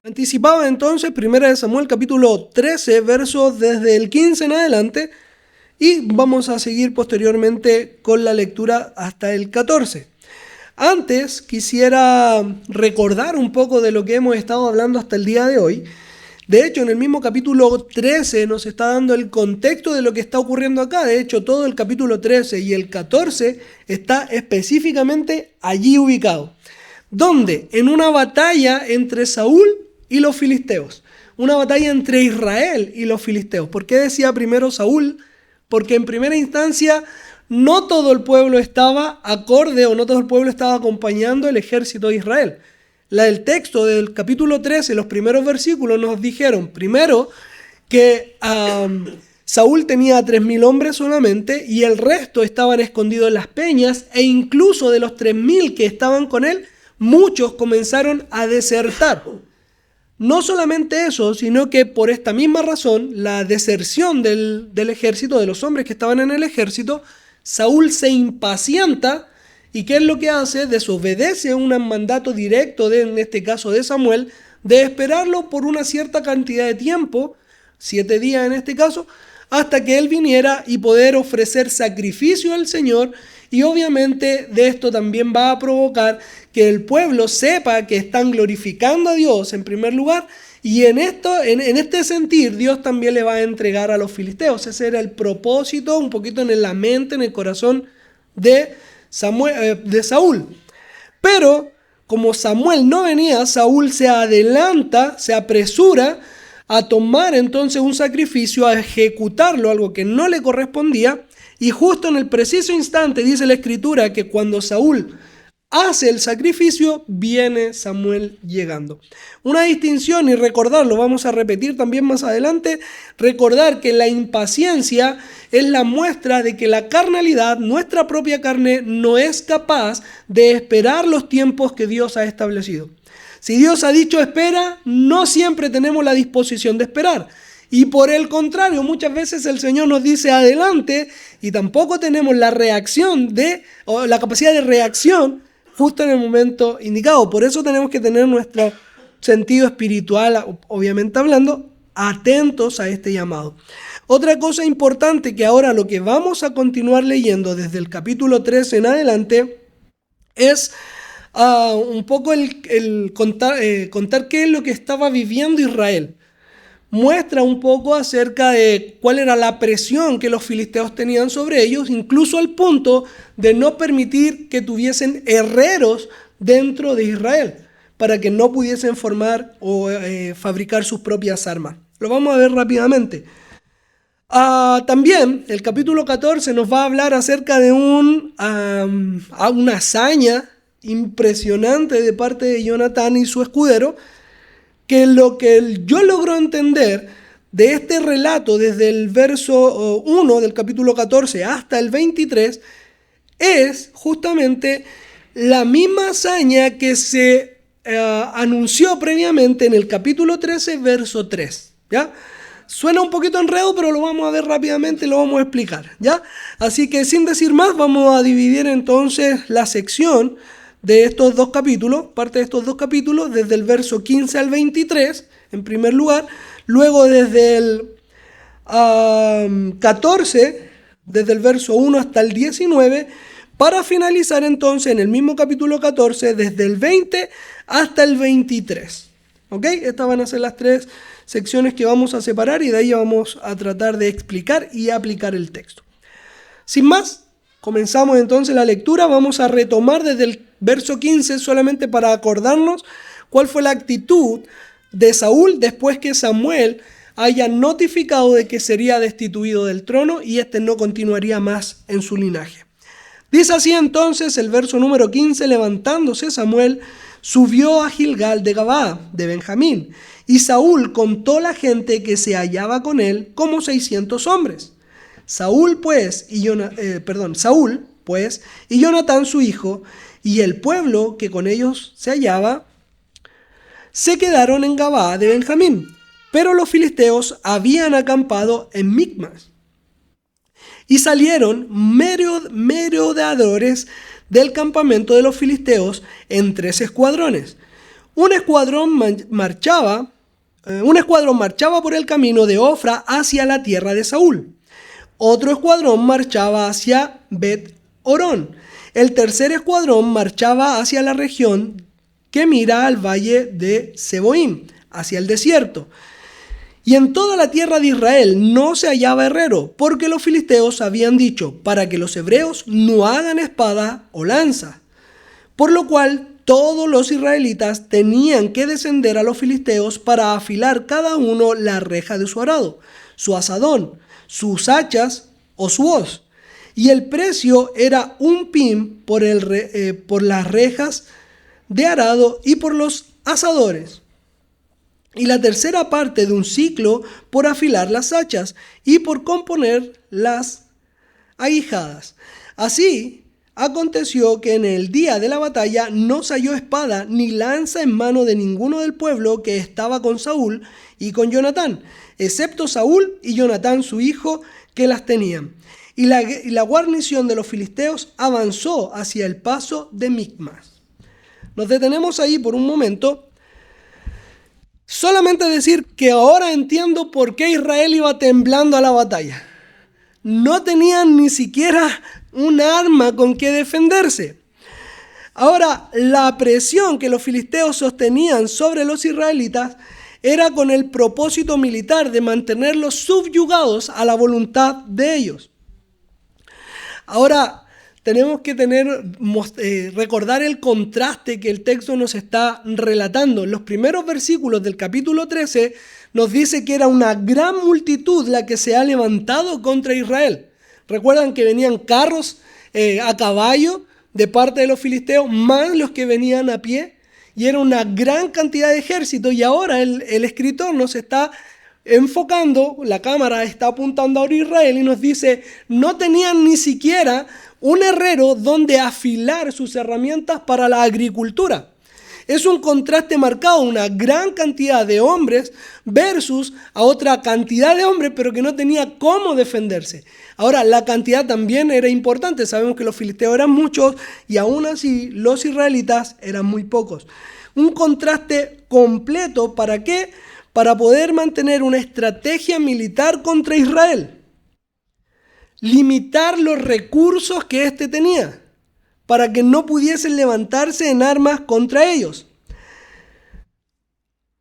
Anticipaba entonces 1 Samuel capítulo 13, versos desde el 15 en adelante, y vamos a seguir posteriormente con la lectura hasta el 14. Antes quisiera recordar un poco de lo que hemos estado hablando hasta el día de hoy. De hecho, en el mismo capítulo 13 nos está dando el contexto de lo que está ocurriendo acá. De hecho, todo el capítulo 13 y el 14 está específicamente allí ubicado. ¿Dónde? En una batalla entre Saúl y los filisteos. Una batalla entre Israel y los filisteos. ¿Por qué decía primero Saúl? Porque en primera instancia no todo el pueblo estaba acorde o no todo el pueblo estaba acompañando el ejército de Israel. El texto del capítulo 13, los primeros versículos nos dijeron primero que Saúl tenía 3.000 hombres solamente y el resto estaban escondidos en las peñas, e incluso de los 3.000 que estaban con él, muchos comenzaron a desertar. No solamente eso, sino que por esta misma razón, la deserción del ejército, de los hombres que estaban en el ejército, Saúl se impacienta y ¿qué es lo que hace? Desobedece un mandato directo, en este caso de Samuel, de esperarlo por una cierta cantidad de tiempo, 7 días en este caso, hasta que él viniera y poder ofrecer sacrificio al Señor. Y obviamente de esto también va a provocar que el pueblo sepa que están glorificando a Dios en primer lugar, y en este sentir Dios también le va a entregar a los filisteos. Ese era el propósito, un poquito en la mente, en el corazón de Saúl. Pero como Samuel no venía, Saúl se adelanta, se apresura a tomar entonces un sacrificio, a ejecutarlo, algo que no le correspondía. Y justo en el preciso instante dice la Escritura que cuando Saúl hace el sacrificio, viene Samuel llegando. Una distinción, y recordarlo, vamos a repetir también más adelante, recordar que la impaciencia es la muestra de que la carnalidad, nuestra propia carne, no es capaz de esperar los tiempos que Dios ha establecido. Si Dios ha dicho espera, no siempre tenemos la disposición de esperar. Y por el contrario, muchas veces el Señor nos dice adelante y tampoco tenemos la capacidad de reacción justo en el momento indicado. Por eso tenemos que tener nuestro sentido espiritual, obviamente hablando, atentos a este llamado. Otra cosa importante que ahora lo que vamos a continuar leyendo desde el capítulo 13 en adelante es un poco el contar qué es lo que estaba viviendo Israel. Muestra un poco acerca de cuál era la presión que los filisteos tenían sobre ellos, incluso al punto de no permitir que tuviesen herreros dentro de Israel, para que no pudiesen formar o fabricar sus propias armas. Lo vamos a ver rápidamente. También el capítulo 14 nos va a hablar acerca de una hazaña impresionante de parte de Jonatán y su escudero, que lo que yo logro entender de este relato desde el verso 1 del capítulo 14 hasta el 23 es justamente la misma hazaña que se anunció previamente en el capítulo 13, verso 3, ¿ya? Suena un poquito enredo, pero lo vamos a ver rápidamente y lo vamos a explicar, ¿ya? Así que sin decir más, vamos a dividir entonces la sección de estos dos capítulos, parte de estos dos capítulos, desde el verso 15 al 23, en primer lugar, luego desde el 14, desde el verso 1 hasta el 19, para finalizar entonces en el mismo capítulo 14, desde el 20 hasta el 23. ¿Ok? Estas van a ser las tres secciones que vamos a separar y de ahí vamos a tratar de explicar y aplicar el texto. Sin más, comenzamos entonces la lectura. Vamos a retomar desde el verso 15 solamente para acordarnos cuál fue la actitud de Saúl después que Samuel haya notificado de que sería destituido del trono y este no continuaría más en su linaje. Dice así entonces el verso número 15: levantándose Samuel, subió a Gilgal de Gabaa de Benjamín, y Saúl contó la gente que se hallaba con él como 600 hombres. Saúl pues y Jonatán su hijo y el pueblo que con ellos se hallaba se quedaron en Gabaa de Benjamín, pero los filisteos habían acampado en Micmas. Y salieron merodeadores del campamento de los filisteos en 3 escuadrones, Un escuadrón marchaba por el camino de Ofra hacia la tierra de Saúl. Otro escuadrón marchaba hacia Bet-Horón. El tercer escuadrón marchaba hacia la región que mira al valle de Seboim, hacia el desierto. Y en toda la tierra de Israel no se hallaba herrero, porque los filisteos habían dicho, para que los hebreos no hagan espada o lanza. Por lo cual todos los israelitas tenían que descender a los filisteos para afilar cada uno la reja de su arado, su azadón, sus hachas o su hoz. Y el precio era un pim por las rejas de arado y por los asadores. Y la tercera parte de un siclo por afilar las hachas y por componer las aguijadas. Así aconteció que en el día de la batalla no se halló espada ni lanza en mano de ninguno del pueblo que estaba con Saúl y con Jonatán, excepto Saúl y Jonatán su hijo, que las tenían. Y la guarnición de los filisteos avanzó hacia el paso de Micmas. Nos detenemos ahí por un momento. Solamente decir que ahora entiendo por qué Israel iba temblando a la batalla. No tenían ni siquiera un arma con que defenderse. Ahora, la presión que los filisteos sostenían sobre los israelitas era con el propósito militar de mantenerlos subyugados a la voluntad de ellos. Ahora, tenemos que recordar el contraste que el texto nos está relatando. En los primeros versículos del capítulo 13 nos dice que era una gran multitud la que se ha levantado contra Israel. Recuerdan que venían carros a caballo de parte de los filisteos, más los que venían a pie, y era una gran cantidad de ejército. Y ahora el escritor nos está enfocando, la cámara está apuntando a Israel y nos dice, no tenían ni siquiera un herrero donde afilar sus herramientas para la agricultura. Es un contraste marcado, una gran cantidad de hombres versus a otra cantidad de hombres, pero que no tenía cómo defenderse. Ahora, la cantidad también era importante. Sabemos que los filisteos eran muchos y aún así los israelitas eran muy pocos. Un contraste completo, ¿para qué? Para poder mantener una estrategia militar contra Israel. Limitar los recursos que éste tenía, para que no pudiesen levantarse en armas contra ellos.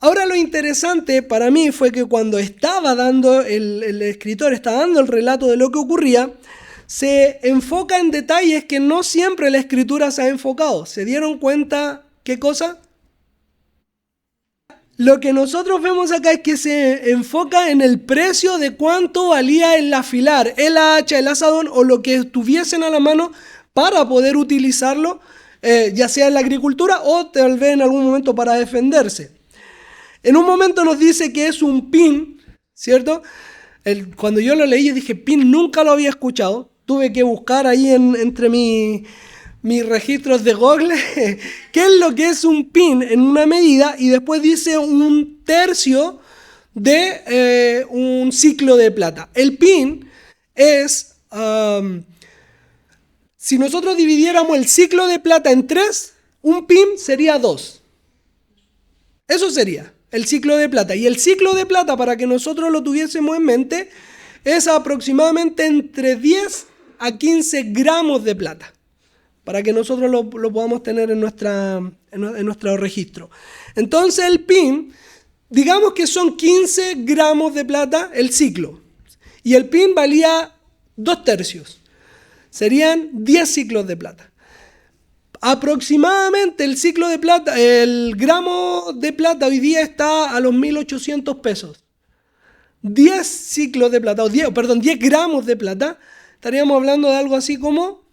Ahora lo interesante para mí fue que cuando estaba dando, el escritor estaba dando el relato de lo que ocurría, se enfoca en detalles que no siempre la escritura se ha enfocado. ¿Se dieron cuenta qué cosa? Lo que nosotros vemos acá es que se enfoca en el precio de cuánto valía el afilar, el hacha, el asadón o lo que tuviesen a la mano para poder utilizarlo, ya sea en la agricultura o tal vez en algún momento para defenderse. En un momento nos dice que es un pin, ¿cierto? Cuando yo lo leí, yo dije, pin, nunca lo había escuchado. Tuve que buscar ahí entre mis registros de Google qué es lo que es un pin en una medida, y después dice un tercio de un ciclo de plata. El pin es... si nosotros dividiéramos el ciclo de plata en 3, un pin sería 2. Eso sería el ciclo de plata. Y el ciclo de plata, para que nosotros lo tuviésemos en mente, es aproximadamente entre 10 a 15 gramos de plata, para que nosotros lo podamos tener en nuestro registro. Entonces el pin, digamos que son 15 gramos de plata el ciclo. Y el pin valía 2 tercios. Serían 10 ciclos de plata. Aproximadamente el ciclo de plata, el gramo de plata hoy día está a los 1.800 pesos. 10 ciclos de plata, 10 gramos de plata, estaríamos hablando de algo así como,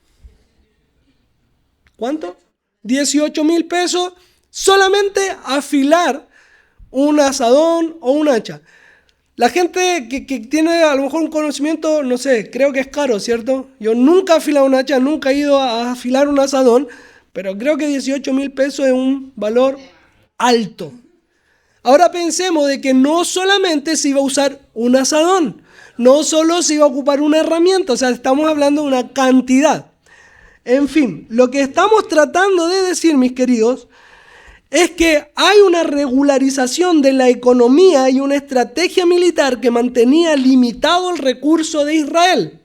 ¿cuánto? 18.000 pesos solamente afilar un asadón o un hacha. La gente que tiene a lo mejor un conocimiento, no sé, creo que es caro, ¿cierto? Yo nunca he afilado un hacha, nunca he ido a afilar un asadón, pero creo que 18.000 pesos es un valor alto. Ahora pensemos de que no solamente se iba a usar un asadón, no solo se iba a ocupar una herramienta, o sea, estamos hablando de una cantidad. En fin, lo que estamos tratando de decir, mis queridos, es que hay una regularización de la economía y una estrategia militar que mantenía limitado el recurso de Israel.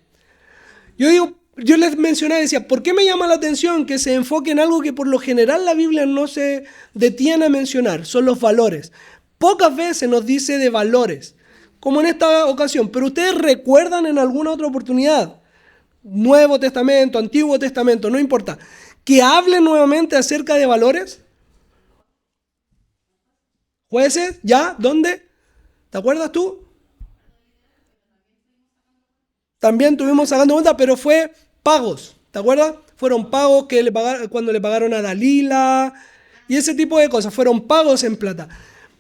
Yo les mencionaba, decía, ¿por qué me llama la atención que se enfoque en algo que por lo general la Biblia no se detiene a mencionar? Son los valores. Pocas veces nos dice de valores, como en esta ocasión, pero ustedes recuerdan en alguna otra oportunidad, Nuevo Testamento, Antiguo Testamento, no importa, que hable nuevamente acerca de valores. Jueces, ¿ya? ¿Dónde? ¿Te acuerdas tú? También tuvimos sacando cuenta, pero fue pagos, ¿te acuerdas? Fueron pagos que cuando le pagaron a Dalila y ese tipo de cosas, fueron pagos en plata.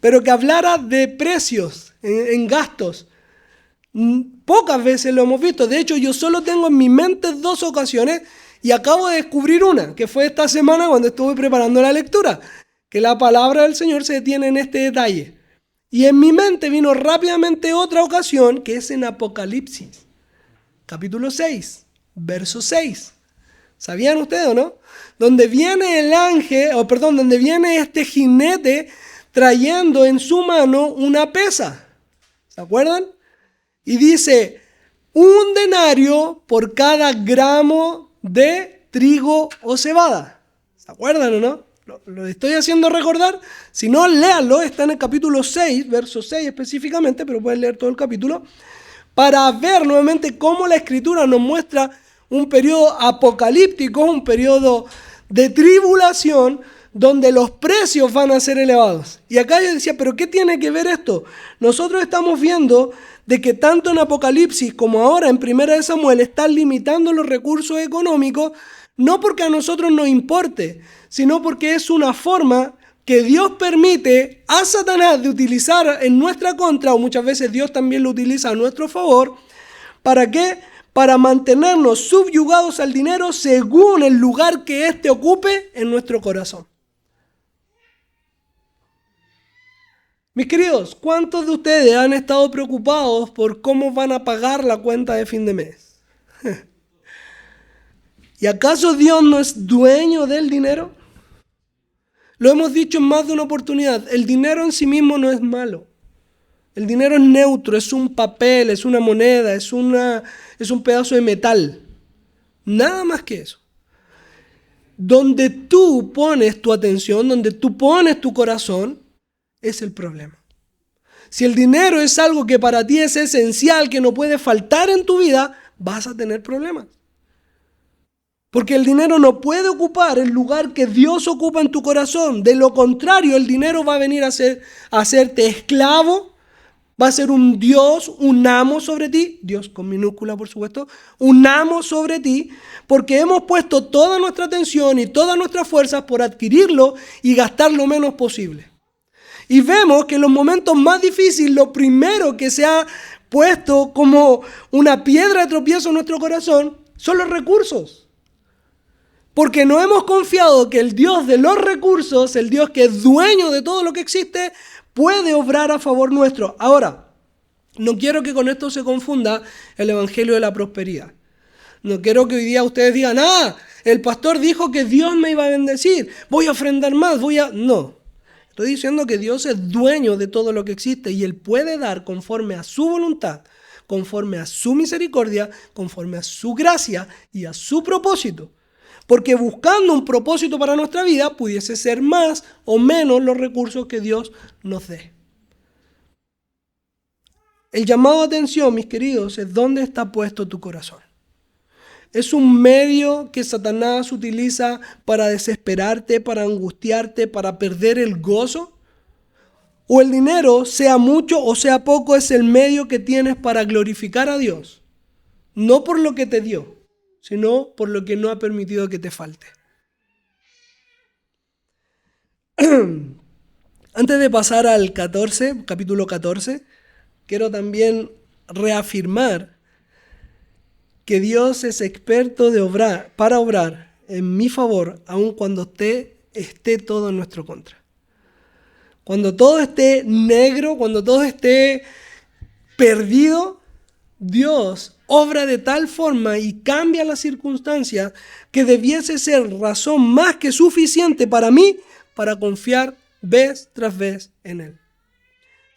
Pero que hablara de precios en gastos, pocas veces lo hemos visto. De hecho, yo solo tengo en mi mente 2 ocasiones y acabo de descubrir una, que fue esta semana cuando estuve preparando la lectura, que la palabra del Señor se detiene en este detalle. Y en mi mente vino rápidamente otra ocasión, que es en Apocalipsis, capítulo 6, verso 6. ¿Sabían ustedes o no? Donde viene el ángel, donde viene este jinete trayendo en su mano una pesa. ¿Se acuerdan? Y dice, 1 denario por cada gramo de trigo o cebada. ¿Se acuerdan o no? Lo estoy haciendo recordar. Si no, léanlo. Está en el capítulo 6, verso 6 específicamente, pero pueden leer todo el capítulo, para ver nuevamente cómo la Escritura nos muestra un periodo apocalíptico, un periodo de tribulación, donde los precios van a ser elevados. Y acá yo decía, ¿pero qué tiene que ver esto? Nosotros estamos viendo de que tanto en Apocalipsis como ahora en Primera de Samuel están limitando los recursos económicos, no porque a nosotros nos importe, sino porque es una forma que Dios permite a Satanás de utilizar en nuestra contra, o muchas veces Dios también lo utiliza a nuestro favor. ¿Para qué? Para mantenernos subyugados al dinero según el lugar que éste ocupe en nuestro corazón. Mis queridos, ¿cuántos de ustedes han estado preocupados por cómo van a pagar la cuenta de fin de mes? ¿Y acaso Dios no es dueño del dinero? Lo hemos dicho en más de una oportunidad, el dinero en sí mismo no es malo. El dinero es neutro, es un papel, es una moneda, es un pedazo de metal. Nada más que eso. Donde tú pones tu atención, donde tú pones tu corazón, es el problema. Si el dinero es algo que para ti es esencial, que no puede faltar en tu vida, vas a tener problemas. Porque el dinero no puede ocupar el lugar que Dios ocupa en tu corazón. De lo contrario, el dinero va a venir a hacerte esclavo, va a ser un Dios, un amo sobre ti, Dios con minúscula por supuesto, un amo sobre ti, porque hemos puesto toda nuestra atención y todas nuestras fuerzas por adquirirlo y gastar lo menos posible. Y vemos que en los momentos más difíciles, lo primero que se ha puesto como una piedra de tropiezo en nuestro corazón son los recursos. Porque no hemos confiado que el Dios de los recursos, el Dios que es dueño de todo lo que existe, puede obrar a favor nuestro. Ahora, no quiero que con esto se confunda el evangelio de la prosperidad. No quiero que hoy día ustedes digan, el pastor dijo que Dios me iba a bendecir, voy a ofrendar más, No. Estoy diciendo que Dios es dueño de todo lo que existe y Él puede dar conforme a su voluntad, conforme a su misericordia, conforme a su gracia y a su propósito. Porque buscando un propósito para nuestra vida, pudiese ser más o menos los recursos que Dios nos dé. El llamado a atención, mis queridos, es dónde está puesto tu corazón. ¿Es un medio que Satanás utiliza para desesperarte, para angustiarte, para perder el gozo? ¿O el dinero, sea mucho o sea poco, es el medio que tienes para glorificar a Dios? No por lo que te dio, sino por lo que no ha permitido que te falte. Antes de pasar al capítulo 14, quiero también reafirmar que Dios es experto para obrar en mi favor, aun cuando esté todo en nuestro contra. Cuando todo esté negro, cuando todo esté perdido, Dios obra de tal forma y cambia las circunstancias que debiese ser razón más que suficiente para mí para confiar vez tras vez en Él.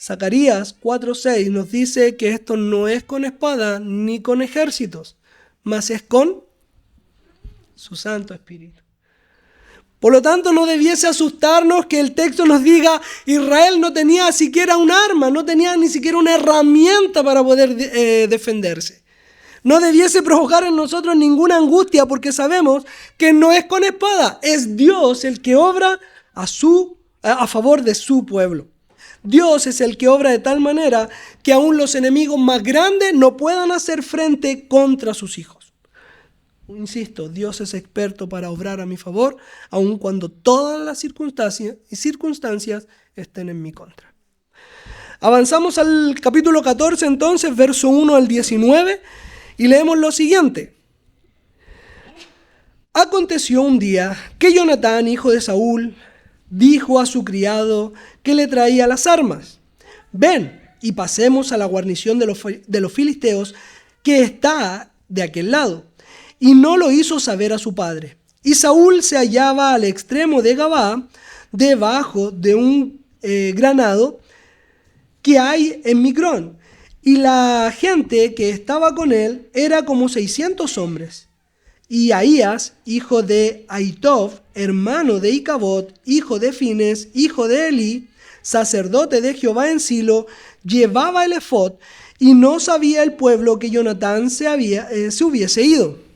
Zacarías 4:6 nos dice que esto no es con espada ni con ejércitos, mas es con su Santo Espíritu. Por lo tanto, no debiese asustarnos que el texto nos diga Israel no tenía siquiera un arma, no tenía ni siquiera una herramienta para poder defenderse. No debiese provocar en nosotros ninguna angustia porque sabemos que no es con espada, es Dios el que obra a favor de su pueblo. Dios es el que obra de tal manera que aún los enemigos más grandes no puedan hacer frente contra sus hijos. Insisto, Dios es experto para obrar a mi favor, aun cuando todas las circunstancias estén en mi contra. Avanzamos al capítulo 14 entonces, verso 1 al 19, y leemos lo siguiente. Aconteció un día que Jonatán, hijo de Saúl, dijo a su criado que le traía las armas: ven y pasemos a la guarnición de los filisteos que está de aquel lado. Y no lo hizo saber a su padre. Y Saúl se hallaba al extremo de Gabaa, debajo de un granado que hay en Micrón. Y la gente que estaba con él era como 600 hombres. Y Ahías, hijo de Ahitob, hermano de Icabod, hijo de Fines, hijo de Elí, sacerdote de Jehová en Silo, llevaba el efod, y no sabía el pueblo que Jonatán se hubiese ido.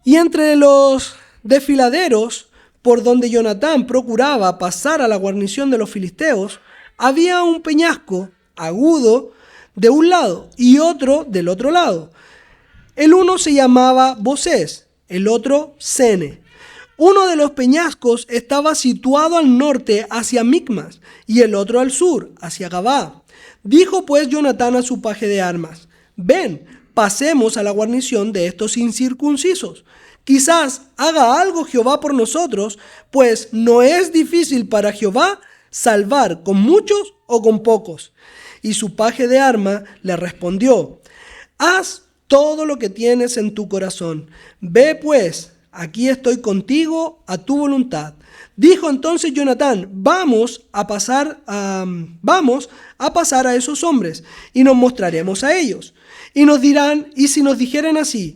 Y entre los desfiladeros por donde Jonatán procuraba pasar a la guarnición de los filisteos, había un peñasco agudo de un lado y otro del otro lado. El uno se llamaba Bosés, el otro Sene. Uno de los peñascos estaba situado al norte hacia Micmas y el otro al sur hacia Gabaa. Dijo pues Jonatán a su paje de armas: ven, pasemos a la guarnición de estos incircuncisos. Quizás haga algo Jehová por nosotros, pues no es difícil para Jehová salvar con muchos o con pocos. Y su paje de armas le respondió: haz todo lo que tienes en tu corazón. Ve pues, aquí estoy contigo a tu voluntad. Dijo entonces Jonatán: vamos a pasar a esos hombres y nos mostraremos a ellos. Y nos dirán, y si nos dijeren así: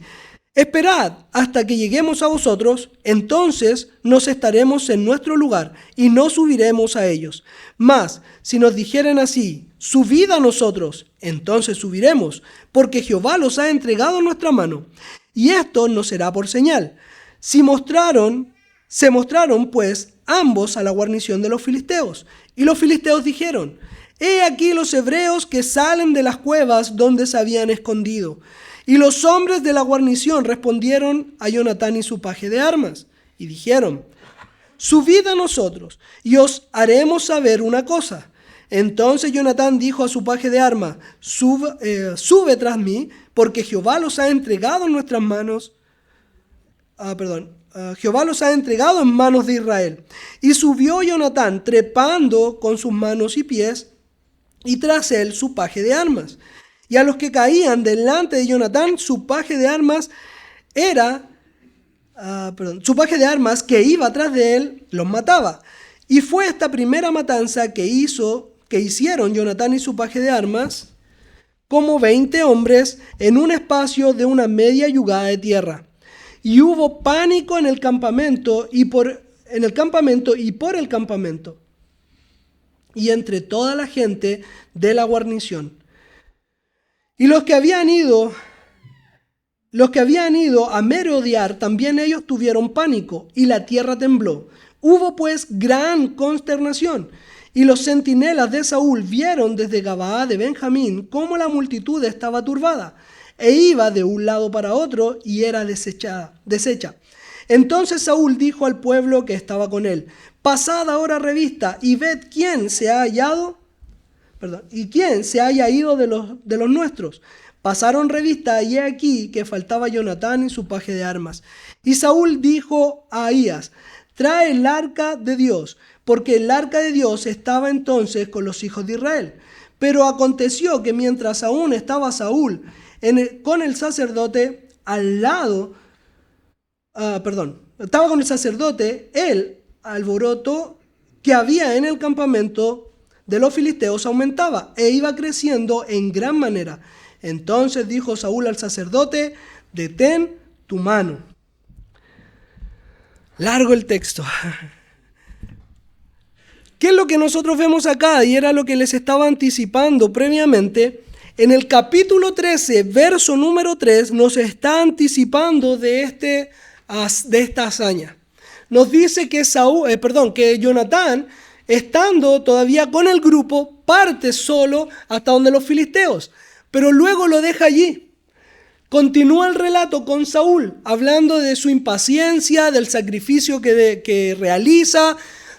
esperad hasta que lleguemos a vosotros, entonces nos estaremos en nuestro lugar y no subiremos a ellos. Mas si nos dijeren así: subid a nosotros, entonces subiremos, porque Jehová los ha entregado en nuestra mano. Y esto nos será por señal. Se mostraron pues ambos a la guarnición de los filisteos. Y los filisteos dijeron: he aquí los hebreos que salen de las cuevas donde se habían escondido. Y los hombres de la guarnición respondieron a Jonatán y su paje de armas, y dijeron: subid a nosotros, y os haremos saber una cosa. Entonces Jonatán dijo a su paje de armas: sube tras mí, porque Jehová los ha entregado en nuestras manos. Jehová los ha entregado en manos de Israel. Y subió Jonatán, trepando con sus manos y pies, y tras él su paje de armas. Y a los que caían delante de Jonatán, su paje de armas que iba atrás de él, los mataba. Y fue esta primera matanza que hicieron Jonatán y su paje de armas, como 20 hombres en un espacio de una media yugada de tierra. Y hubo pánico en el campamento y por el campamento, y entre toda la gente de la guarnición. Y los que habían ido a merodear, también ellos tuvieron pánico, y la tierra tembló. Hubo pues gran consternación, y los centinelas de Saúl vieron desde Gabaa de Benjamín cómo la multitud estaba turbada, e iba de un lado para otro, y era deshecha. Entonces Saúl dijo al pueblo que estaba con él: pasad ahora revista, y ved quién se haya ido de los nuestros. Pasaron revista, y he aquí que faltaba Jonatán y su paje de armas. Y Saúl dijo a Ahías: trae el arca de Dios, porque el arca de Dios estaba entonces con los hijos de Israel. Pero aconteció que mientras aún estaba Saúl con el sacerdote al lado, estaba con el sacerdote, él alboroto que había en el campamento de los filisteos aumentaba e iba creciendo en gran manera. Entonces dijo Saúl al sacerdote: detén tu mano. Largo el texto. ¿Qué es lo que nosotros vemos acá? Y era lo que les estaba anticipando previamente. En el capítulo 13, verso número 3, nos está anticipando de esta hazaña. Nos dice que que Jonatán, estando todavía con el grupo, parte solo hasta donde los filisteos, pero luego lo deja allí. Continúa el relato con Saúl, hablando de su impaciencia, del sacrificio que realiza,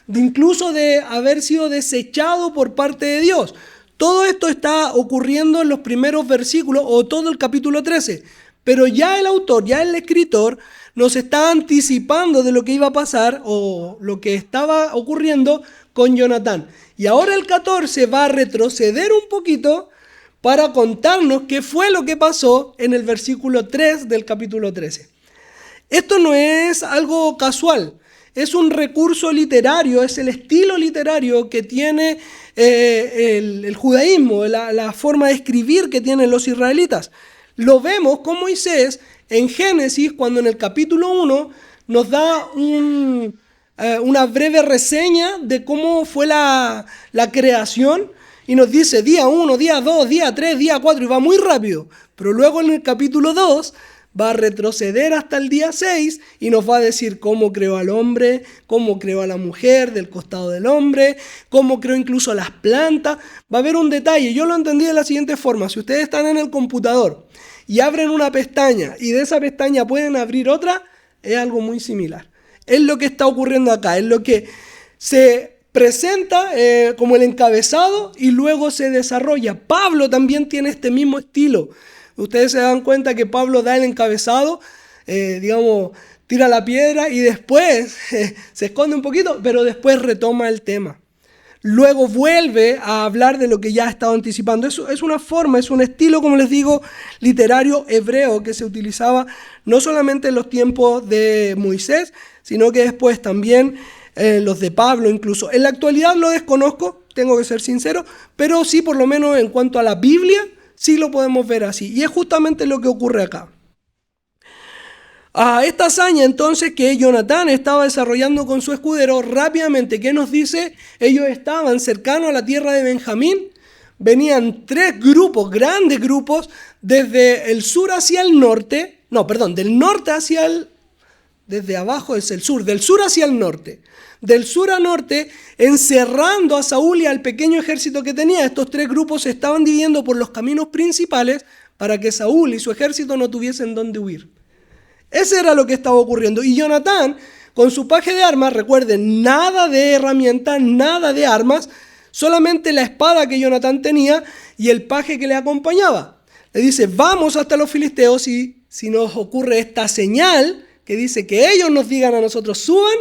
incluso de haber sido desechado por parte de Dios. Todo esto está ocurriendo en los primeros versículos o todo el capítulo 13. Pero ya el autor, ya el escritor, nos está anticipando de lo que iba a pasar o lo que estaba ocurriendo con Jonatán. Y ahora el 14 va a retroceder un poquito para contarnos qué fue lo que pasó en el versículo 3 del capítulo 13. Esto no es algo casual. Es un recurso literario, es el estilo literario que tiene el judaísmo, la forma de escribir que tienen los israelitas. Lo vemos con Moisés en Génesis, cuando en el capítulo 1 nos da una breve reseña de cómo fue la creación y nos dice día 1, día 2, día 3, día 4 y va muy rápido. Pero luego en el capítulo 2 va a retroceder hasta el día 6 y nos va a decir cómo creó al hombre, cómo creó a la mujer del costado del hombre, cómo creó incluso las plantas. Va a haber un detalle, yo lo entendí de la siguiente forma: si ustedes están en el computador y abren una pestaña y de esa pestaña pueden abrir otra, es algo muy similar. Es lo que está ocurriendo acá, es lo que se presenta como el encabezado y luego se desarrolla. Pablo también tiene este mismo estilo. Ustedes se dan cuenta que Pablo da el encabezado, tira la piedra y después se esconde un poquito, pero después retoma el tema. Luego vuelve a hablar de lo que ya ha estado anticipando. Eso es una forma, es un estilo, como les digo, literario hebreo que se utilizaba no solamente en los tiempos de Moisés, sino que después también los de Pablo incluso. En la actualidad lo desconozco, tengo que ser sincero, pero sí, por lo menos en cuanto a la Biblia, sí lo podemos ver así. Y es justamente lo que ocurre acá. Esta hazaña entonces que Jonatán estaba desarrollando con su escudero, rápidamente, ¿qué nos dice? Ellos estaban cercanos a la tierra de Benjamín. Venían tres grupos, grandes grupos, desde el sur hacia el norte. Del norte hacia el... Desde abajo es el sur, del sur hacia el norte. Del sur a norte, encerrando a Saúl y al pequeño ejército que tenía. Estos tres grupos se estaban dividiendo por los caminos principales para que Saúl y su ejército no tuviesen dónde huir. Ese era lo que estaba ocurriendo. Y Jonatán, con su paje de armas, recuerden, nada de herramientas, nada de armas, solamente la espada que Jonatán tenía y el paje que le acompañaba. Le dice: vamos hasta los filisteos y si nos ocurre esta señal que dice que ellos nos digan a nosotros suban,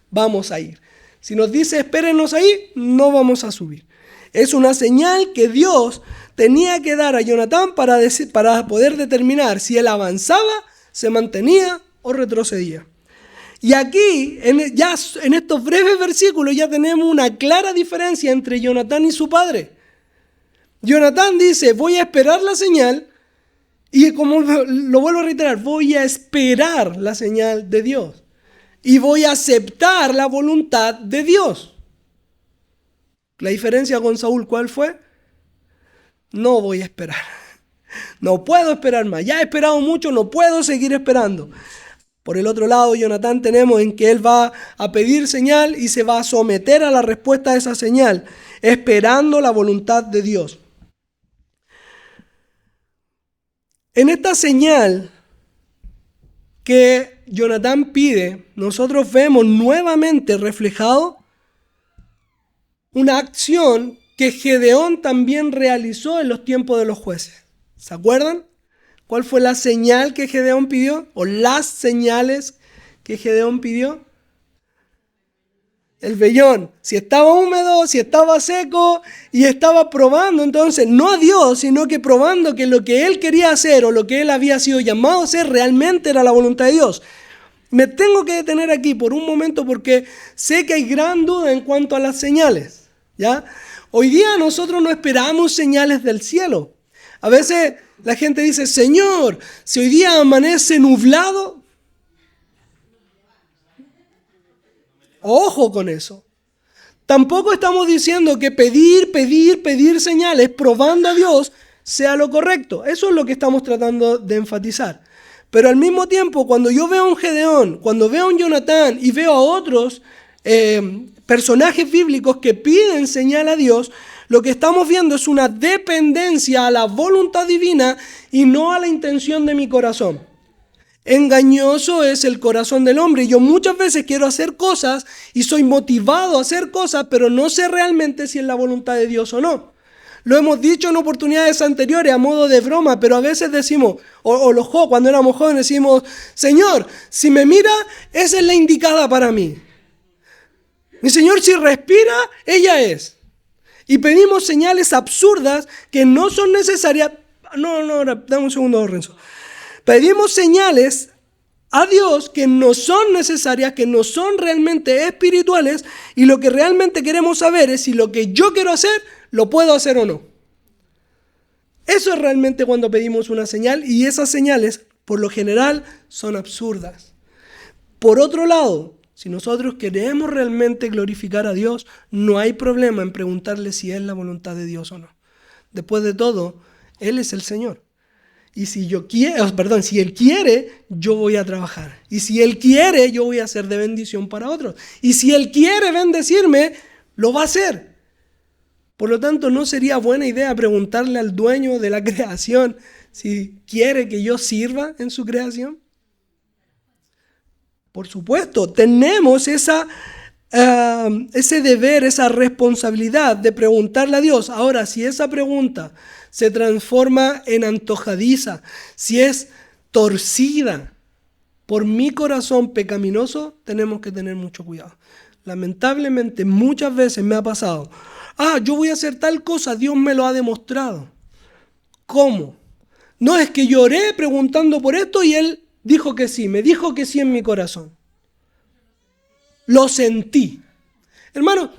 vamos a ir. Si nos dice espérennos ahí, no vamos a subir. Es una señal que Dios tenía que dar a Jonatán para poder determinar si él avanzaba, se mantenía o retrocedía. Y aquí, en estos breves versículos, ya tenemos una clara diferencia entre Jonatán y su padre. Jonatán dice: voy a esperar la señal, y como lo vuelvo a reiterar, voy a esperar la señal de Dios. Y voy a aceptar la voluntad de Dios. La diferencia con Saúl, ¿cuál fue? No voy a esperar. No puedo esperar más. Ya he esperado mucho, no puedo seguir esperando. Por el otro lado, Jonatán tenemos en que él va a pedir señal y se va a someter a la respuesta de esa señal, esperando la voluntad de Dios. En esta señal que Jonatán pide, nosotros vemos nuevamente reflejado una acción que Gedeón también realizó en los tiempos de los jueces. ¿Se acuerdan? ¿Cuál fue la señal que Gedeón pidió? ¿O las señales que Gedeón pidió? El vellón. Si estaba húmedo, si estaba seco, y estaba probando entonces, no a Dios, sino que probando que lo que él quería hacer o lo que él había sido llamado a hacer realmente era la voluntad de Dios. Me tengo que detener aquí por un momento porque sé que hay gran duda en cuanto a las señales, ¿ya? Hoy día nosotros no esperamos señales del cielo. A veces la gente dice, Señor, si hoy día amanece nublado, ojo con eso. Tampoco estamos diciendo que pedir señales, probando a Dios, sea lo correcto. Eso es lo que estamos tratando de enfatizar. Pero al mismo tiempo, cuando yo veo a un Gedeón, cuando veo a un Jonatán y veo a otros personajes bíblicos que piden señal a Dios, lo que estamos viendo es una dependencia a la voluntad divina y no a la intención de mi corazón. Engañoso es el corazón del hombre. Yo muchas veces quiero hacer cosas y soy motivado a hacer cosas, pero no sé realmente si es la voluntad de Dios o no. Lo hemos dicho en oportunidades anteriores a modo de broma, pero a veces decimos, cuando éramos jóvenes decimos, Señor, si me mira, esa es la indicada para mí. Mi Señor, si respira, ella es. Y pedimos señales absurdas que no son necesarias. Dame un segundo, Renzo. Pedimos señales a Dios que no son necesarias, que no son realmente espirituales, y lo que realmente queremos saber es si lo que yo quiero hacer, lo puedo hacer o no. Eso es realmente cuando pedimos una señal, y esas señales, por lo general, son absurdas. Por otro lado, si nosotros queremos realmente glorificar a Dios, no hay problema en preguntarle si es la voluntad de Dios o no. Después de todo, Él es el Señor. Y si Él quiere, yo voy a trabajar. Y si Él quiere, yo voy a ser de bendición para otros. Y si Él quiere bendecirme, lo va a hacer. Por lo tanto, no sería buena idea preguntarle al dueño de la creación si quiere que yo sirva en su creación. Por supuesto, tenemos ese deber, esa responsabilidad de preguntarle a Dios. Ahora, si esa pregunta se transforma en antojadiza, si es torcida por mi corazón pecaminoso, tenemos que tener mucho cuidado. Lamentablemente, muchas veces me ha pasado, yo voy a hacer tal cosa, Dios me lo ha demostrado. ¿Cómo? No, es que lloré preguntando por esto y Él dijo que sí, me dijo que sí en mi corazón. Lo sentí. Hermano,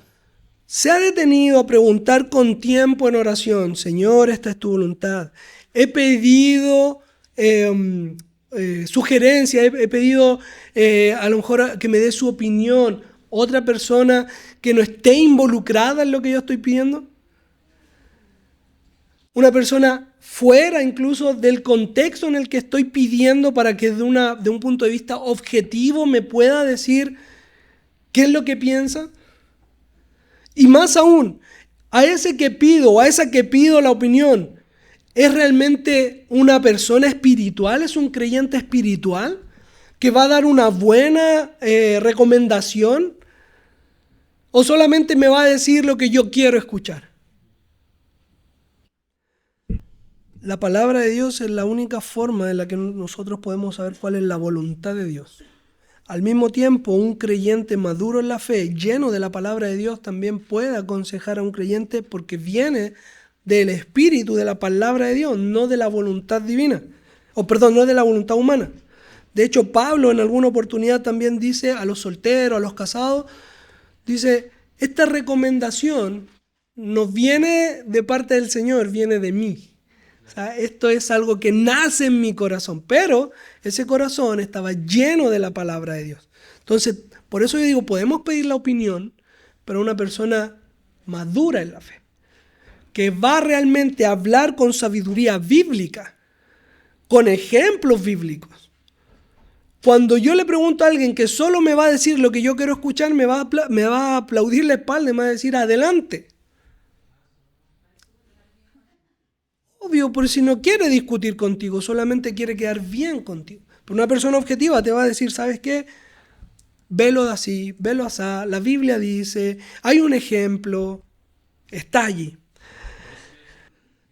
¿se ha detenido a preguntar con tiempo en oración, Señor, esta es tu voluntad? He pedido sugerencias, he pedido a lo mejor que me dé su opinión otra persona que no esté involucrada en lo que yo estoy pidiendo. Una persona fuera incluso del contexto en el que estoy pidiendo para que de un punto de vista objetivo me pueda decir qué es lo que piensa. Y más aún, a ese que pido o a esa que pido la opinión, ¿es realmente una persona espiritual? ¿Es un creyente espiritual que va a dar una buena recomendación? ¿O solamente me va a decir lo que yo quiero escuchar? La palabra de Dios es la única forma en la que nosotros podemos saber cuál es la voluntad de Dios. Al mismo tiempo, un creyente maduro en la fe, lleno de la palabra de Dios, también puede aconsejar a un creyente porque viene del espíritu de la palabra de Dios, no de la voluntad divina. No de la voluntad humana. De hecho, Pablo en alguna oportunidad también dice a los solteros, a los casados, dice, esta recomendación no viene de parte del Señor, viene de mí. O sea, esto es algo que nace en mi corazón, pero ese corazón estaba lleno de la palabra de Dios. Entonces, por eso yo digo, podemos pedir la opinión, pero una persona madura en la fe, que va realmente a hablar con sabiduría bíblica, con ejemplos bíblicos. Cuando yo le pregunto a alguien que solo me va a decir lo que yo quiero escuchar, me va a aplaudir la espalda y me va a decir, adelante. Obvio, por si no quiere discutir contigo, solamente quiere quedar bien contigo. Pero una persona objetiva te va a decir, ¿sabes qué? Velo así, velo así, la Biblia dice, hay un ejemplo, está allí.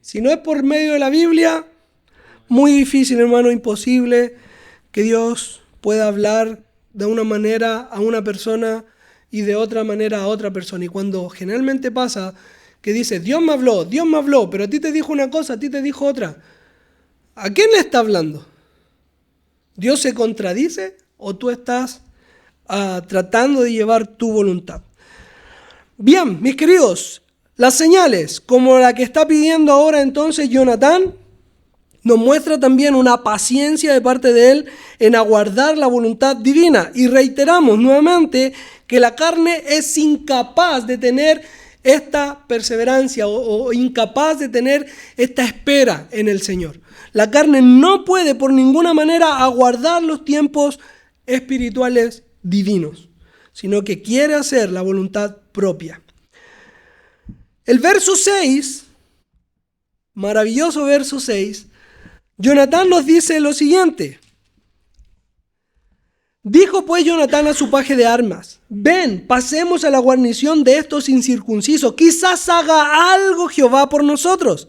Si no es por medio de la Biblia, muy difícil, hermano, imposible que Dios pueda hablar de una manera a una persona y de otra manera a otra persona. Y cuando generalmente pasa que dice, Dios me habló, pero a ti te dijo una cosa, a ti te dijo otra. ¿A quién le está hablando? ¿Dios se contradice? o tú estás tratando de llevar tu voluntad. Bien, mis queridos, las señales, como la que está pidiendo ahora entonces Jonatán, nos muestra también una paciencia de parte de él en aguardar la voluntad divina. Y reiteramos nuevamente que la carne es incapaz de tener esta perseverancia o incapaz de tener esta espera en el Señor. La carne no puede por ninguna manera aguardar los tiempos espirituales divinos, sino que quiere hacer la voluntad propia. El verso 6, maravilloso verso 6, Jonatán nos dice lo siguiente. Dijo pues Jonatán a su paje de armas: ven, pasemos a la guarnición de estos incircuncisos, quizás haga algo Jehová por nosotros.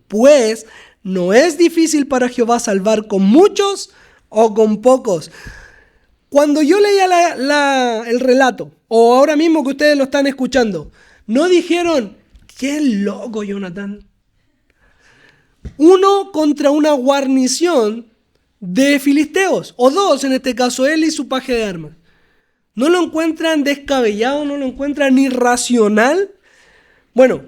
Pues no es difícil para Jehová salvar con muchos o con pocos. Cuando yo leía el relato, o ahora mismo que ustedes lo están escuchando, no dijeron: qué loco Jonatán. Uno contra una guarnición de filisteos, o dos en este caso, él y su paje de armas. ¿No lo encuentran descabellado? ¿No lo encuentran irracional? Bueno,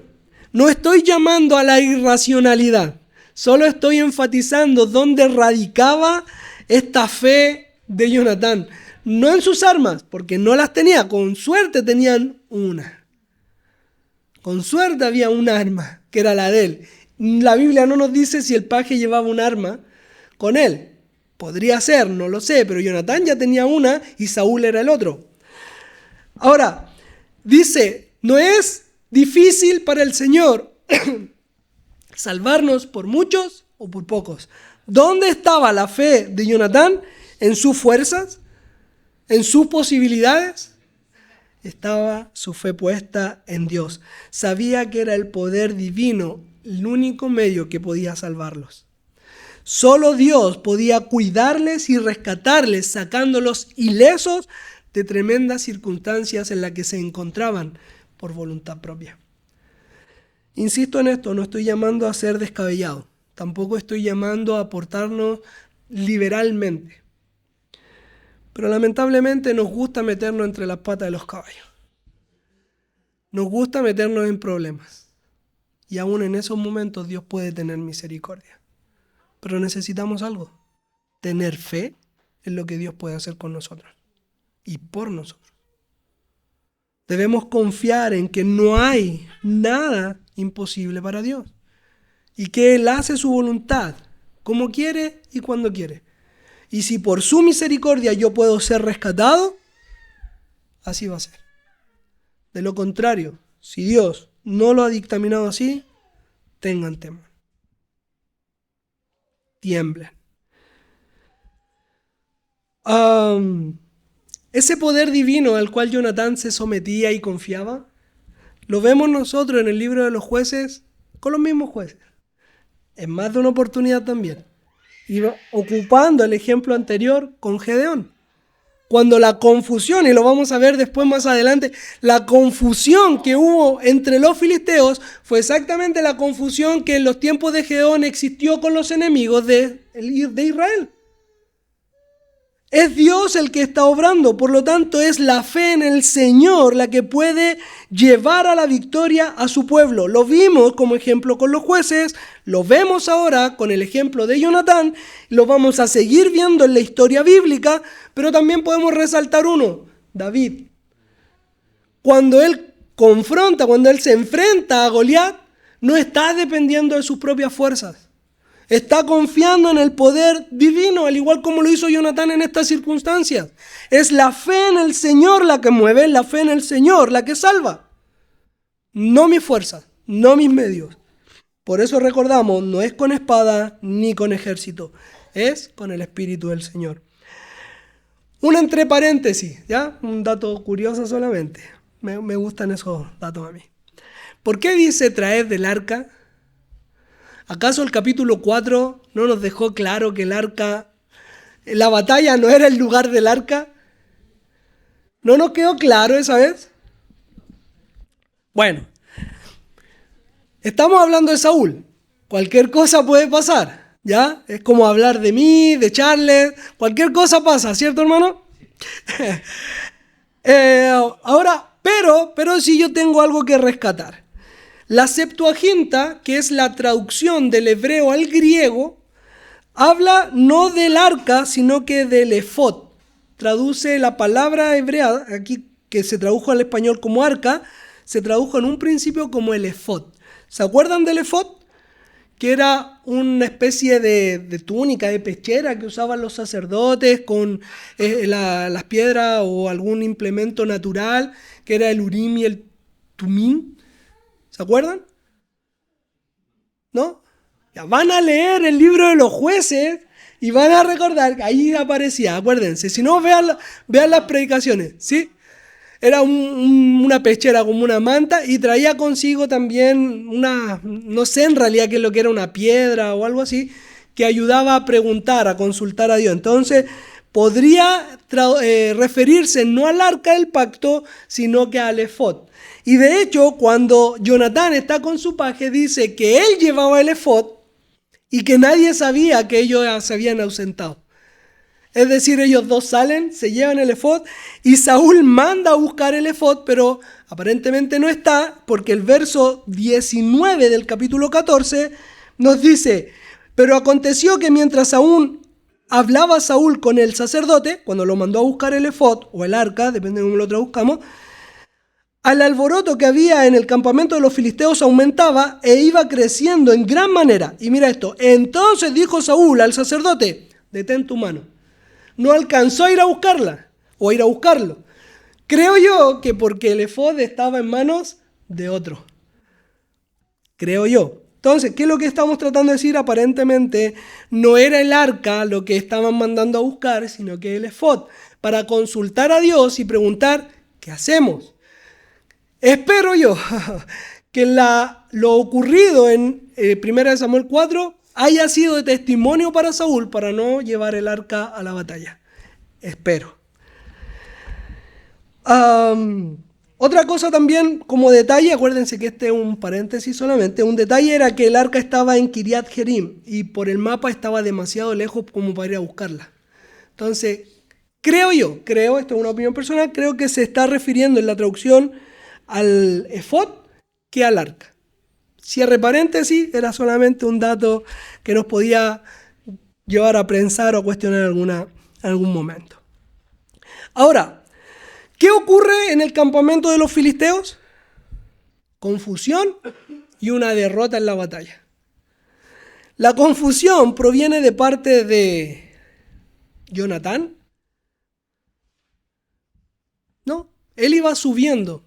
no estoy llamando a la irracionalidad, solo estoy enfatizando dónde radicaba esta fe de Jonatán. No en sus armas, porque no las tenía, con suerte tenían una. Con suerte había un arma, que era la de él. La Biblia no nos dice si el paje llevaba un arma con él. Podría ser, no lo sé, pero Jonatán ya tenía una y Saúl era el otro. Ahora, dice, no es difícil para el Señor salvarnos por muchos o por pocos. ¿Dónde estaba la fe de Jonatán? ¿En sus fuerzas? ¿En sus posibilidades? Estaba su fe puesta en Dios. Sabía que era el poder divino el único medio que podía salvarlos. Solo Dios podía cuidarles y rescatarles, sacándolos ilesos de tremendas circunstancias en las que se encontraban por voluntad propia. Insisto en esto, no estoy llamando a ser descabellado. Tampoco estoy llamando a portarnos liberalmente. Pero lamentablemente nos gusta meternos entre las patas de los caballos. Nos gusta meternos en problemas. Y aún en esos momentos Dios puede tener misericordia. Pero necesitamos algo. Tener fe en lo que Dios puede hacer con nosotros. Y por nosotros. Debemos confiar en que no hay nada imposible para Dios. Y que Él hace su voluntad como quiere y cuando quiere. Y si por su misericordia yo puedo ser rescatado, así va a ser. De lo contrario, si Dios no lo ha dictaminado así, tengan temor. Tiemblen. Ese poder divino al cual Jonatán se sometía y confiaba, lo vemos nosotros en el libro de los jueces con los mismos jueces. En más de una oportunidad también. Y ocupando el ejemplo anterior con Gedeón. Cuando la confusión, y lo vamos a ver después más adelante, la confusión que hubo entre los filisteos fue exactamente la confusión que en los tiempos de Gedeón existió con los enemigos de Israel. Es Dios el que está obrando, por lo tanto es la fe en el Señor la que puede llevar a la victoria a su pueblo. Lo vimos como ejemplo con los jueces, lo vemos ahora con el ejemplo de Jonatán, lo vamos a seguir viendo en la historia bíblica, pero también podemos resaltar uno, David. Cuando él confronta, cuando él se enfrenta a Goliat, no está dependiendo de sus propias fuerzas. Está confiando en el poder divino, al igual como lo hizo Jonatán en estas circunstancias. Es la fe en el Señor la que mueve, es la fe en el Señor la que salva. No mis fuerzas, no mis medios. Por eso recordamos, no es con espada ni con ejército, es con el Espíritu del Señor. Un entre paréntesis, ¿ya? Un dato curioso solamente. Me gustan esos datos a mí. ¿Por qué dice traer del arca? ¿Acaso el capítulo 4 no nos dejó claro que el arca, la batalla no era el lugar del arca? ¿No nos quedó claro esa vez? Bueno, estamos hablando de Saúl. Cualquier cosa puede pasar. ¿Ya? Es como hablar de mí, de Charles, cualquier cosa pasa, ¿cierto, hermano? Ahora, pero sí yo tengo algo que rescatar. La Septuaginta, que es la traducción del hebreo al griego, habla no del arca, sino que del efod. Traduce la palabra hebrea, aquí que se tradujo al español como arca, se tradujo en un principio como el efod. ¿Se acuerdan del efod? Que era una especie de túnica, de pechera que usaban los sacerdotes con las piedras o algún implemento natural, que era el urim y el tumim. ¿Se acuerdan? ¿No? Ya van a leer el libro de los jueces y van a recordar que ahí aparecía, acuérdense. Si no, vean las predicaciones, ¿sí? Era una pechera como una manta y traía consigo también no sé en realidad qué es lo que era, una piedra o algo así, que ayudaba a preguntar, a consultar a Dios. Entonces, podría referirse no al arca del pacto, sino que al efod. Y de hecho, cuando Jonatán está con su paje, dice que él llevaba el efod y que nadie sabía que ellos se habían ausentado. Es decir, ellos dos salen, se llevan el efod y Saúl manda a buscar el efod, pero aparentemente no está, porque el verso 19 del capítulo 14 nos dice: pero aconteció que mientras aún hablaba Saúl con el sacerdote, cuando lo mandó a buscar el efod o el arca, depende de cómo lo traduzcamos, al alboroto que había en el campamento de los filisteos aumentaba e iba creciendo en gran manera. Y mira esto: entonces dijo Saúl al sacerdote: detén tu mano. No alcanzó a ir a buscarla o a ir a buscarlo. Creo yo que porque el efod estaba en manos de otro. Creo yo. Entonces, ¿qué es lo que estamos tratando de decir? Aparentemente no era el arca lo que estaban mandando a buscar, sino que el efod, para consultar a Dios y preguntar: ¿qué hacemos? Espero yo que lo ocurrido en 1 Samuel 4 haya sido de testimonio para Saúl para no llevar el arca a la batalla. Espero. Otra cosa también como detalle, acuérdense que este es un paréntesis solamente, un detalle era que el arca estaba en Kiriat Jearim y por el mapa estaba demasiado lejos como para ir a buscarla. Entonces, creo, esto es una opinión personal, creo que se está refiriendo en la traducción al efod que al arca. Cierre paréntesis, era solamente un dato que nos podía llevar a pensar o a cuestionar en algún momento. Ahora, ¿qué ocurre en el campamento de los filisteos? Confusión y una derrota en la batalla. La confusión proviene de parte de Jonatán. No, él iba subiendo.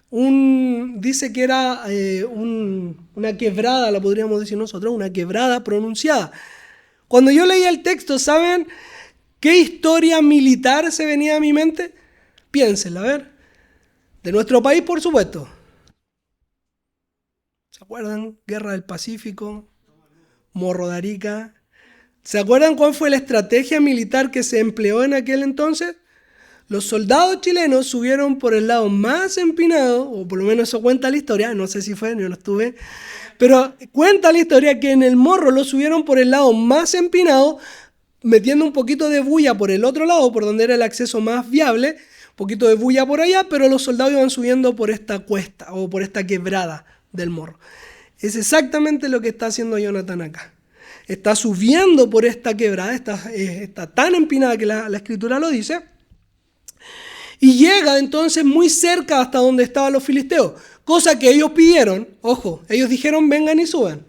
Dice que era una quebrada, la podríamos decir nosotros, una quebrada pronunciada. Cuando yo leía el texto, ¿saben qué historia militar se venía a mi mente? Piénsenla, a ver. De nuestro país, por supuesto. ¿Se acuerdan? Guerra del Pacífico, Morro de Arica. ¿Se acuerdan cuál fue la estrategia militar que se empleó en aquel entonces? Los soldados chilenos subieron por el lado más empinado, o por lo menos eso cuenta la historia, no sé si fue, yo no estuve, pero cuenta la historia que en el Morro lo subieron por el lado más empinado, metiendo un poquito de bulla por el otro lado, por donde era el acceso más viable, un poquito de bulla por allá, pero los soldados iban subiendo por esta cuesta o por esta quebrada del Morro. Es exactamente lo que está haciendo Jonatán acá. Está subiendo por esta quebrada, está tan empinada que la escritura lo dice, y llega entonces muy cerca hasta donde estaban los filisteos, cosa que ellos pidieron. Ojo, ellos dijeron: vengan y suban.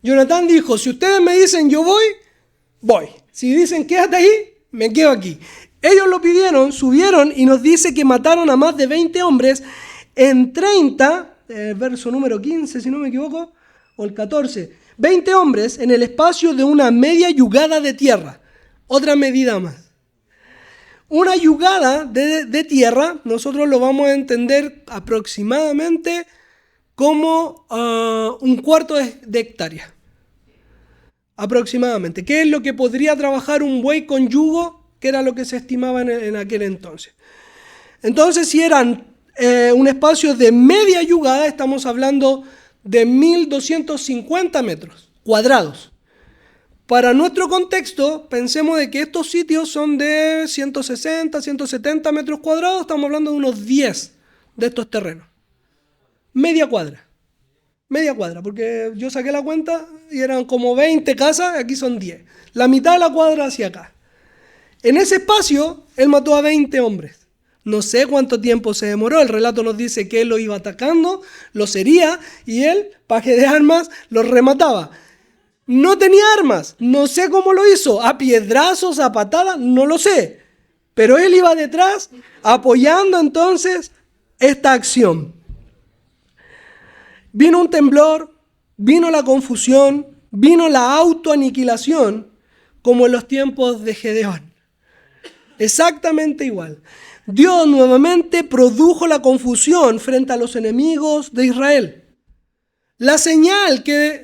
Jonatán dijo: si ustedes me dicen yo voy. Si dicen quédate ahí, me quedo aquí. Ellos lo pidieron, subieron y nos dice que mataron a más de 20 hombres en 30, verso número 15 si no me equivoco, o el 14. 20 hombres en el espacio de una media yugada de tierra. Otra medida más. Una yugada de tierra, nosotros lo vamos a entender aproximadamente como un cuarto de hectárea. Aproximadamente. ¿Qué es lo que podría trabajar un buey con yugo? Que era lo que se estimaba en aquel entonces. Entonces, si eran un espacio de media yugada, estamos hablando de 1250 metros cuadrados. Para nuestro contexto, pensemos de que estos sitios son de 160, 170 metros cuadrados, estamos hablando de unos 10 de estos terrenos. Media cuadra, porque yo saqué la cuenta y eran como 20 casas, aquí son 10. La mitad de la cuadra hacia acá. En ese espacio, él mató a 20 hombres. No sé cuánto tiempo se demoró, el relato nos dice que él lo iba atacando, los hería y él, paje de armas, los remataba. No tenía armas, no sé cómo lo hizo, a piedrazos, a patadas, no lo sé. Pero él iba detrás apoyando entonces esta acción. Vino un temblor, vino la confusión, vino la autoaniquilación, como en los tiempos de Gedeón. Exactamente igual. Dios nuevamente produjo la confusión frente a los enemigos de Israel. La señal que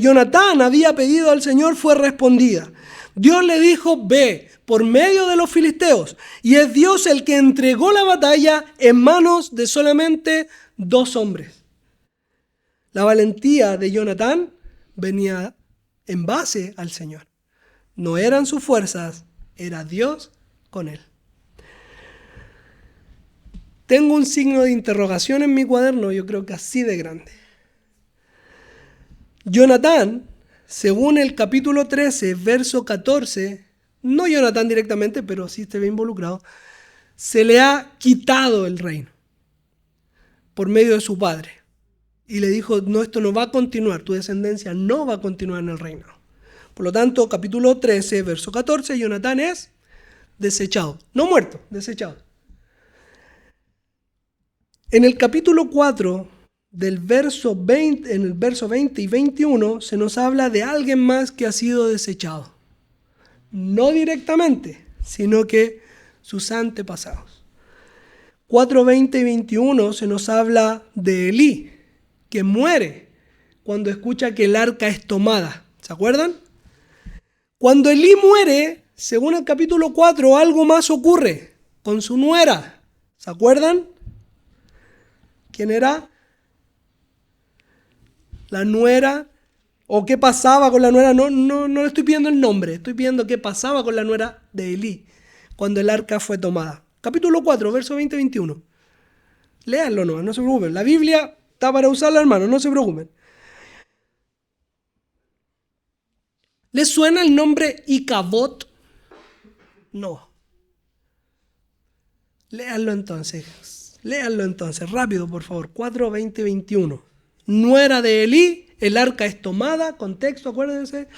Jonatán había pedido al Señor fue respondida. Dios le dijo, ve por medio de los filisteos. Y es Dios el que entregó la batalla en manos de solamente 2 hombres. La valentía de Jonatán venía en base al Señor. No eran sus fuerzas, era Dios con él. Tengo un signo de interrogación en mi cuaderno, yo creo que así de grande. Jonatán, según el capítulo 13, verso 14, no Jonatán directamente, pero sí se ve involucrado, se le ha quitado el reino por medio de su padre. Y le dijo, no, esto no va a continuar, tu descendencia no va a continuar en el reino. Por lo tanto, capítulo 13, verso 14, Jonatán es desechado, no muerto, desechado. En el capítulo 4, del verso 20, en el verso 20 y 21, se nos habla de alguien más que ha sido desechado. No directamente, sino que sus antepasados. 4, 20 y 21 se nos habla de Elí, que muere cuando escucha que el arca es tomada. ¿Se acuerdan? Cuando Elí muere, según el capítulo 4, algo más ocurre con su nuera. ¿Se acuerdan? ¿Quién era? La nuera. ¿O qué pasaba con la nuera? No le estoy pidiendo el nombre. Estoy pidiendo qué pasaba con la nuera de Elí cuando el arca fue tomada. Capítulo 4, verso 20 y 21. Léanlo, no se preocupen. La Biblia está para usarla, hermano, no se preocupen. ¿Les suena el nombre Icabod? No. Léanlo entonces, rápido, por favor. 4, 20 y 21. Nuera de Elí, el arca es tomada, contexto, acuérdense,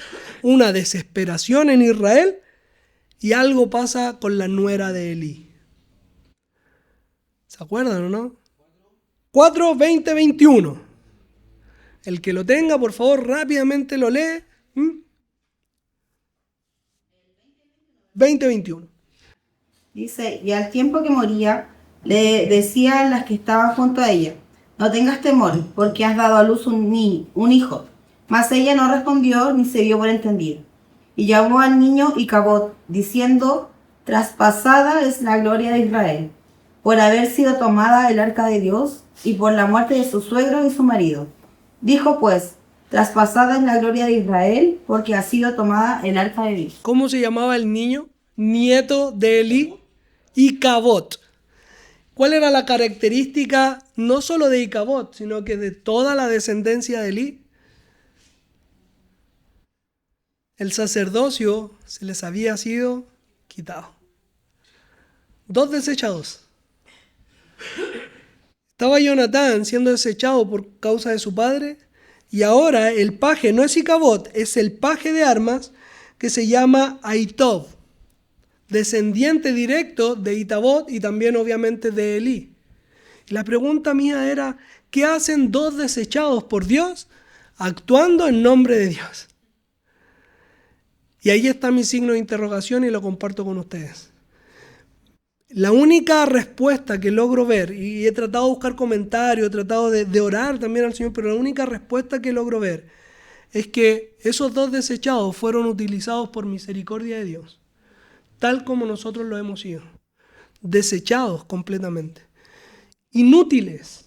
una desesperación en Israel y algo pasa con la nuera de Elí. ¿Se acuerdan o no? 4, 20, 21. El que lo tenga, por favor, rápidamente lo lee. 20, 21. Dice, y al tiempo que moría, le decían las que estaban junto a ella, no tengas temor, porque has dado a luz un hijo. Mas ella no respondió ni se dio por entendida. Y llamó al niño Icabod, diciendo, traspasada es la gloria de Israel, por haber sido tomada el arca de Dios, y por la muerte de su suegro y su marido. Dijo pues, traspasada es la gloria de Israel, porque ha sido tomada el arca de Dios. ¿Cómo se llamaba el niño? Nieto de Elí, Icabod. ¿Cuál era la característica no solo de Icabod, sino que de toda la descendencia de Elí? El sacerdocio se les había sido quitado. 2 desechados. Estaba Jonatán siendo desechado por causa de su padre, y ahora el paje no es Icabod, es el paje de armas que se llama Ahitob, descendiente directo de Itabod y también obviamente de Elí. Y la pregunta mía era, ¿qué hacen 2 desechados por Dios actuando en nombre de Dios? Y ahí está mi signo de interrogación y lo comparto con ustedes. La única respuesta que logro ver, y he tratado de buscar comentarios, he tratado de orar también al Señor, pero la única respuesta que logro ver es que esos 2 desechados fueron utilizados por misericordia de Dios, tal como nosotros lo hemos sido, desechados completamente, inútiles.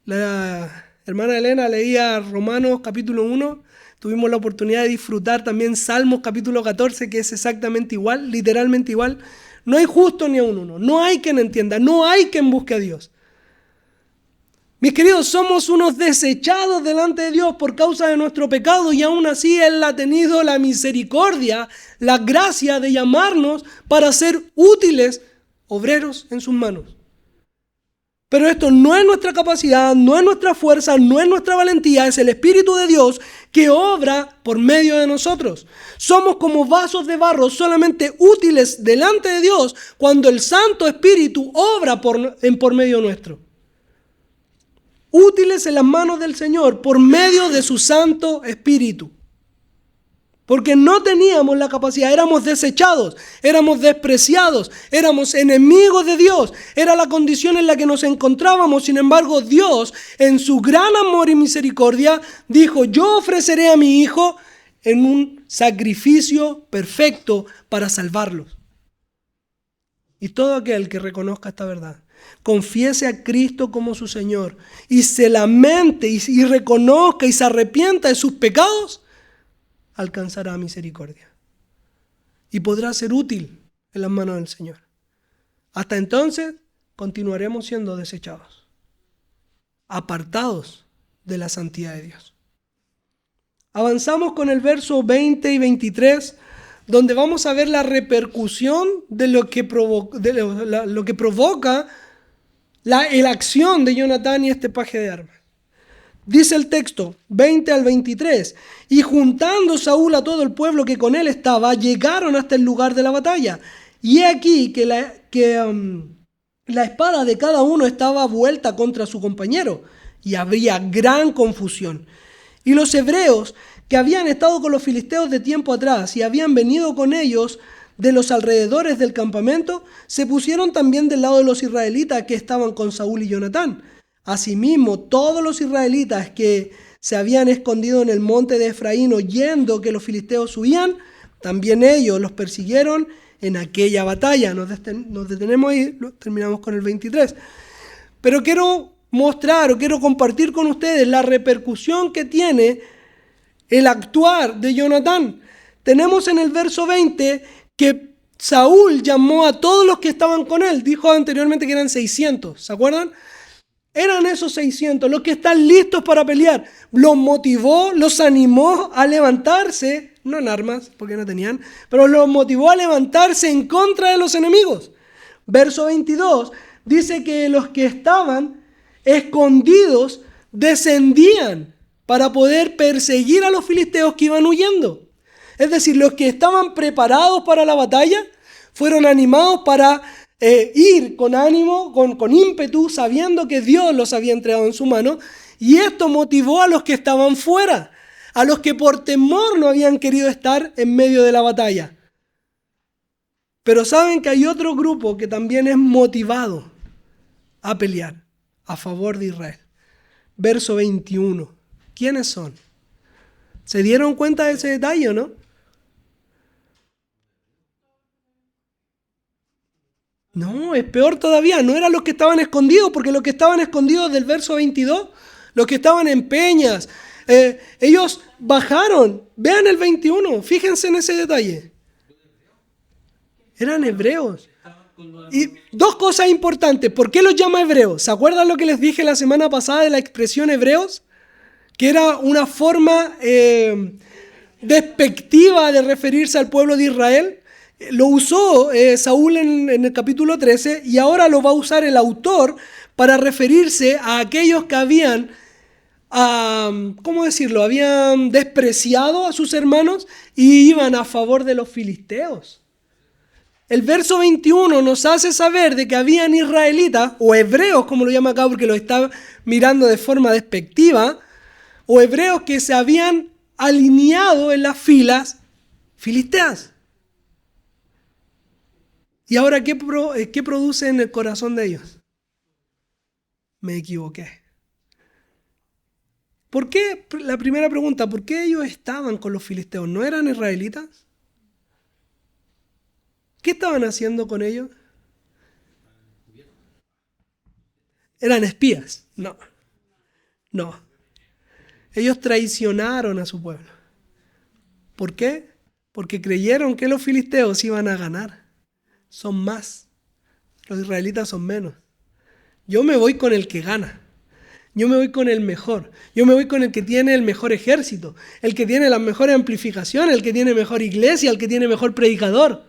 La hermana Elena leía Romanos capítulo 1, Tuvimos la oportunidad de disfrutar también Salmos capítulo 14, que es exactamente igual, literalmente igual. No hay justo ni aun uno, no hay quien entienda, no hay quien busque a Dios. Mis queridos, somos unos desechados delante de Dios por causa de nuestro pecado y aún así Él ha tenido la misericordia, la gracia de llamarnos para ser útiles obreros en sus manos. Pero esto no es nuestra capacidad, no es nuestra fuerza, no es nuestra valentía, es el Espíritu de Dios que obra por medio de nosotros. Somos como vasos de barro solamente útiles delante de Dios cuando el Santo Espíritu obra por medio nuestro. Útiles en las manos del Señor por medio de su Santo Espíritu. Porque no teníamos la capacidad, éramos desechados, éramos despreciados, éramos enemigos de Dios. Era la condición en la que nos encontrábamos. Sin embargo, Dios, en su gran amor y misericordia, dijo: yo ofreceré a mi Hijo en un sacrificio perfecto para salvarlos. Y todo aquel que reconozca esta verdad, confiese a Cristo como su Señor y se lamente y reconozca y se arrepienta de sus pecados, alcanzará misericordia y podrá ser útil en las manos del Señor. Hasta entonces continuaremos siendo desechados, apartados de la santidad de Dios. Avanzamos con el verso 20 y 23, donde vamos a ver la repercusión de lo que provoca la acción de Jonatán y este paje de armas. Dice el texto, 20 al 23, y juntando Saúl a todo el pueblo que con él estaba, llegaron hasta el lugar de la batalla. Y he aquí que la espada de cada uno estaba vuelta contra su compañero, y había gran confusión. Y los hebreos que habían estado con los filisteos de tiempo atrás y habían venido con ellos de los alrededores del campamento, se pusieron también del lado de los israelitas que estaban con Saúl y Jonatán. Asimismo, todos los israelitas que se habían escondido en el monte de Efraín oyendo que los filisteos huían, también ellos los persiguieron en aquella batalla. Nos detenemos ahí, terminamos con el 23. Pero quiero mostrar o quiero compartir con ustedes la repercusión que tiene el actuar de Jonatán. Tenemos en el verso 20 que Saúl llamó a todos los que estaban con él. Dijo anteriormente que eran 600, ¿se acuerdan? Eran esos 600 los que están listos para pelear. Los motivó, los animó a levantarse, no en armas, porque no tenían, pero los motivó a levantarse en contra de los enemigos. Verso 22 dice que los que estaban escondidos descendían para poder perseguir a los filisteos que iban huyendo. Es decir, los que estaban preparados para la batalla fueron animados para ir con ánimo, con ímpetu, sabiendo que Dios los había entregado en su mano. Y esto motivó a los que estaban fuera, a los que por temor no habían querido estar en medio de la batalla. Pero saben que hay otro grupo que también es motivado a pelear a favor de Israel. Verso 21. ¿Quiénes son? ¿Se dieron cuenta de ese detalle o no? No, es peor todavía. No eran los que estaban escondidos, porque los que estaban escondidos del verso 22, los que estaban en peñas, ellos bajaron. Vean el 21, fíjense en ese detalle. Eran hebreos. Y dos cosas importantes. ¿Por qué los llama hebreos? ¿Se acuerdan lo que les dije la semana pasada de la expresión hebreos? Que era una forma despectiva de referirse al pueblo de Israel. Lo usó Saúl en el capítulo 13 y ahora lo va a usar el autor para referirse a aquellos que habían, ¿cómo decirlo? Habían despreciado a sus hermanos y iban a favor de los filisteos. El verso 21 nos hace saber de que habían israelitas, o hebreos como lo llama acá porque lo está mirando de forma despectiva, o hebreos que se habían alineado en las filas filisteas. ¿Y ahora qué produce en el corazón de ellos? Me equivoqué. ¿Por qué? La primera pregunta, ¿por qué ellos estaban con los filisteos? ¿No eran israelitas? ¿Qué estaban haciendo con ellos? ¿Eran espías? No. Ellos traicionaron a su pueblo. ¿Por qué? Porque creyeron que los filisteos iban a ganar. Son más. Los israelitas son menos. Yo me voy con el que gana. Yo me voy con el mejor. Yo me voy con el que tiene el mejor ejército, el que tiene las mejores amplificaciones, el que tiene mejor iglesia, el que tiene mejor predicador.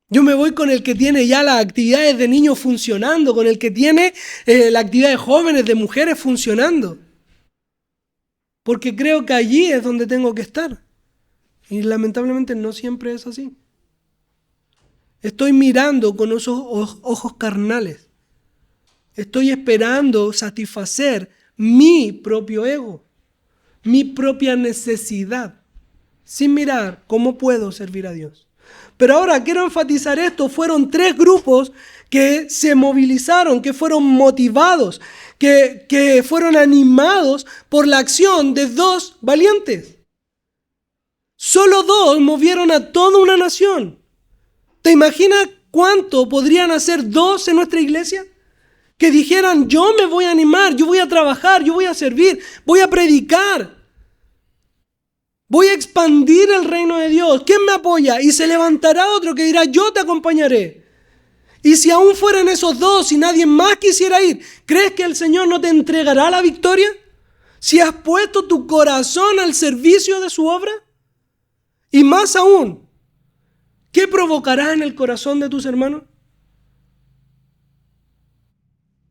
Yo me voy con el que tiene ya las actividades de niños funcionando, con el que tiene la actividad de jóvenes, de mujeres funcionando. Porque creo que allí es donde tengo que estar. Y lamentablemente no siempre es así. Estoy mirando con esos ojos carnales. Estoy esperando satisfacer mi propio ego, mi propia necesidad, sin mirar cómo puedo servir a Dios. Pero ahora quiero enfatizar esto. Fueron 3 grupos que se movilizaron, que fueron motivados, que fueron animados por la acción de 2 valientes. Solo 2 movieron a toda una nación. ¿Te imaginas cuánto podrían hacer 2 en nuestra iglesia? Que dijeran, yo me voy a animar, yo voy a trabajar, yo voy a servir, voy a predicar. Voy a expandir el reino de Dios. ¿Quién me apoya? Y se levantará otro que dirá, yo te acompañaré. Y si aún fueran esos 2 y nadie más quisiera ir, ¿crees que el Señor no te entregará la victoria? Si has puesto tu corazón al servicio de su obra. Y más aún, ¿qué provocará en el corazón de tus hermanos?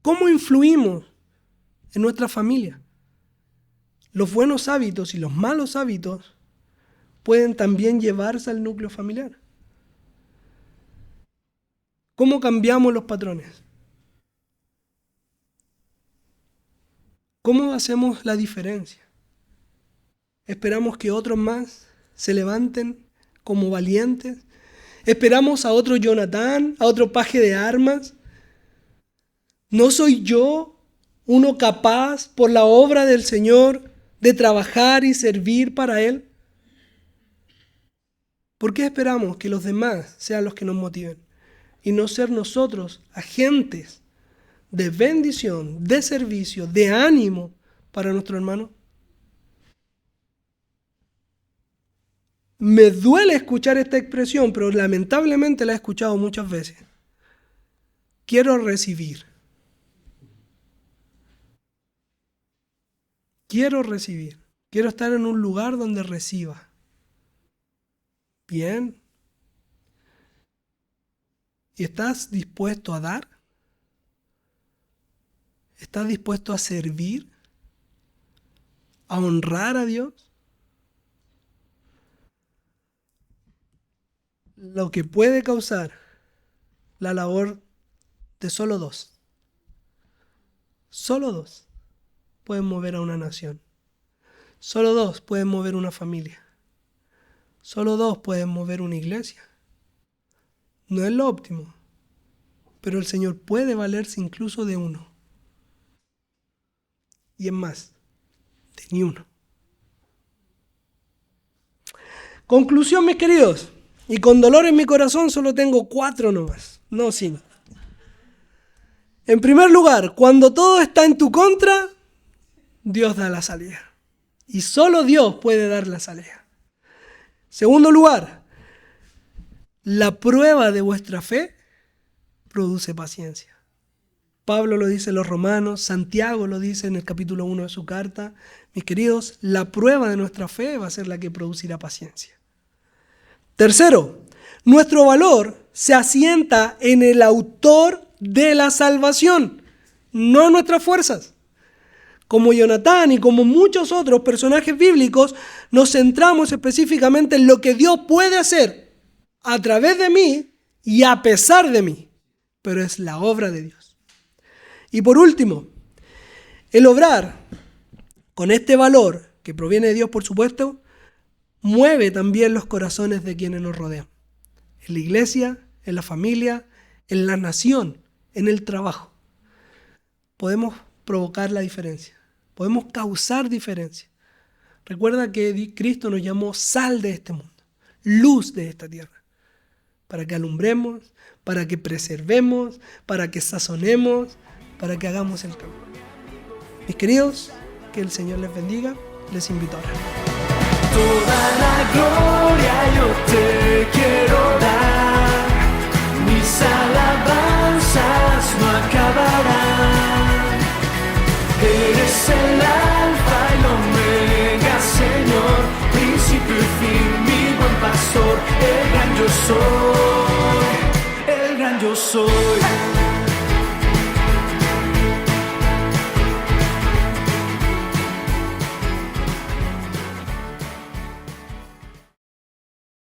¿Cómo influimos en nuestra familia? Los buenos hábitos y los malos hábitos pueden también llevarse al núcleo familiar. ¿Cómo cambiamos los patrones? ¿Cómo hacemos la diferencia? ¿Esperamos que otros más se levanten como valientes? ¿Esperamos a otro Jonatán, a otro paje de armas? ¿No soy yo uno capaz por la obra del Señor de trabajar y servir para Él? ¿Por qué esperamos que los demás sean los que nos motiven y no ser nosotros agentes de bendición, de servicio, de ánimo para nuestro hermano? Me duele escuchar esta expresión, pero lamentablemente la he escuchado muchas veces. Quiero recibir. Quiero recibir. Quiero estar en un lugar donde reciba. Bien. ¿Y estás dispuesto a dar? ¿Estás dispuesto a servir? ¿A honrar a Dios? Lo que puede causar la labor de solo 2. Solo 2 pueden mover a una nación. Solo 2 pueden mover una familia. Solo 2 pueden mover una iglesia. No es lo óptimo, pero el Señor puede valerse incluso de 1. Y es más, de ni 1. Conclusión, mis queridos, y con dolor en mi corazón solo tengo 4 nomás, no 5. En primer lugar, cuando todo está en tu contra, Dios da la salida. Y solo Dios puede dar la salida. Segundo lugar, la prueba de vuestra fe produce paciencia. Pablo lo dice en los Romanos, Santiago lo dice en el capítulo 1 de su carta. Mis queridos, la prueba de nuestra fe va a ser la que producirá paciencia. Tercero, nuestro valor se asienta en el autor de la salvación, no en nuestras fuerzas. Como Jonatán y como muchos otros personajes bíblicos, nos centramos específicamente en lo que Dios puede hacer a través de mí y a pesar de mí, pero es la obra de Dios. Y por último, el obrar con este valor que proviene de Dios, por supuesto, mueve también los corazones de quienes nos rodean. En la iglesia, en la familia, en la nación, en el trabajo. Podemos provocar la diferencia. Podemos causar diferencia. Recuerda que Cristo nos llamó sal de este mundo, luz de esta tierra, para que alumbremos, para que preservemos, para que sazonemos, para que hagamos el cambio. Mis queridos, que el Señor les bendiga. Les invito a orar. Toda la gloria yo te quiero dar, mis alabanzas no acabarán. Eres el alfa y el omega, Señor, principio y fin, mi buen pastor, el gran yo soy, el gran yo soy.